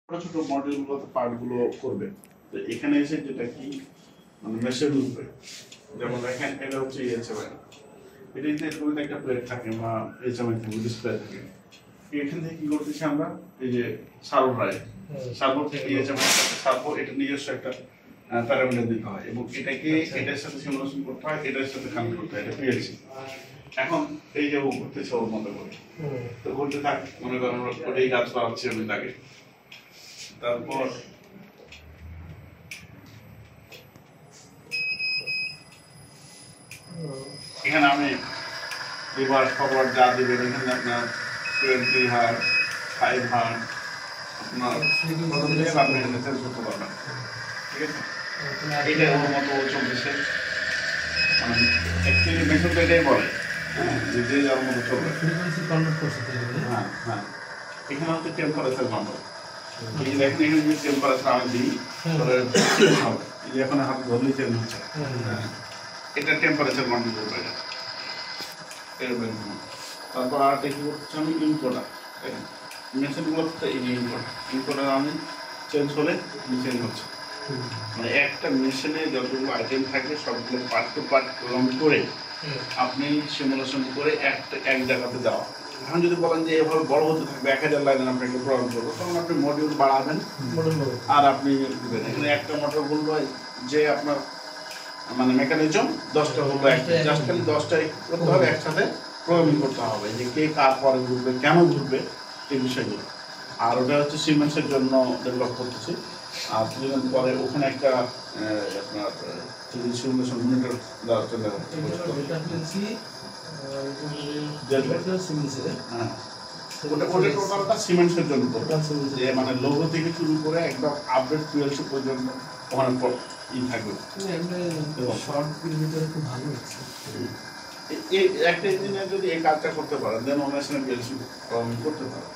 ছোট ছোট মডিউলগুলোতে পার্টগুলো করবে। তো এখানে এসে যেটা কি মানে মেশিন উঠবে, যেমন দেখেন এটা হচ্ছে এইচএমআই, এটাতে এরকম একটা প্লেট থাকে বা এইচএমআই থাকে, ডিসপ্লে থাকে। এখান থেকে কি করতেছি আমরা, এই যে সার্ভো ড্রাইভ, সার্ভো থেকে এইচএমআই সার্ভো, এটা নিজস্ব একটা প্যারামিটার দিতে হয় এবং এটাকে এটার সাথে সিমুলেশন করতে হয়, এটার সাথে কানেক্ট করতে হয়, এটা পিএলসি। এখন এই যে ও করতেছে ওর মতো করে, তো করতে থাক, মনে করেন আমরা ওটাই কাজ করাচ্ছি আমি তাকে। তারপর এখানে আমি রিভার্স ফরওয়ার্ড যা দিবেন, এখানে আপনার 20 হার 5 হার আপনার আপনি এখানে চেঞ্জ করতে পারবেন, ঠিক আছে। এটা ওর মতো চলতেছে, মানে অ্যাকচুয়ালি মেশিন তো এটাই বলে, হ্যাঁ, যে যার মতো চলবে। ফ্রিকোয়েন্সি কন্ট্রোল করছে, হ্যাঁ হ্যাঁ, এখানে হচ্ছে টেম্পারেচার কন্ট্রোল। এই যে দেখেন এখানে যদি টেম্পারেচার আমি দিই তাহলে হবে, এই যে এখন হাত ধরলেই চেঞ্জ হচ্ছে, এটা টেম্পারেচার কন্ট্রোল করবে এটা। তারপর আর কি করছি আমি, ইনকোডার। দেখেন মেশিনগুলো এই যে ইনকোডার আমি চেঞ্জ হলে চেঞ্জ হচ্ছে, মানে একটা মেশিনে যতগুলো আইটেম থাকে সবগুলো পার্ট টু পার্ট প্রোগ্রাম করে আপনি সিমুলেশন করে এক জায়গাতে যাওয়া। এখন যদি বলেন যে এভাবে বড় হতে থাকবে 1000 লাইনের আপনাকে প্রোগ্রাম করবো, তখন আপনি মডিউল বাড়াবেন আর আপনি দেবেন। এখানে একটা মোটর বলবো যে আপনার মানে মেকানিজম 10টা বলবো, জাস্ট খালি 10টাই করতে হবে, একসাথে প্রোগ্রামিং করতে হবে যে কে কার পরে ঘুরবে, কেন ঘুরবে, এই বিষয়গুলো। আর ওটা হচ্ছে সিমেন্টসের জন্য ডেভেলপ করতেছি। আর কিছুদিন পরে ওখানে একটা আপনার সিমুলেশন মনিটর দেওয়ার জন্য ওটা সিমেন্টসের জন্য যে মানে লোগো থেকে শুরু করে একদম আপডেট পিএলসি পর্যন্ত ওখানে থাকবে। একটা ইঞ্জিনিয়ার যদি এই কাজটা করতে পারে দেন ও মেশিনে পিএলসি করতে পারে।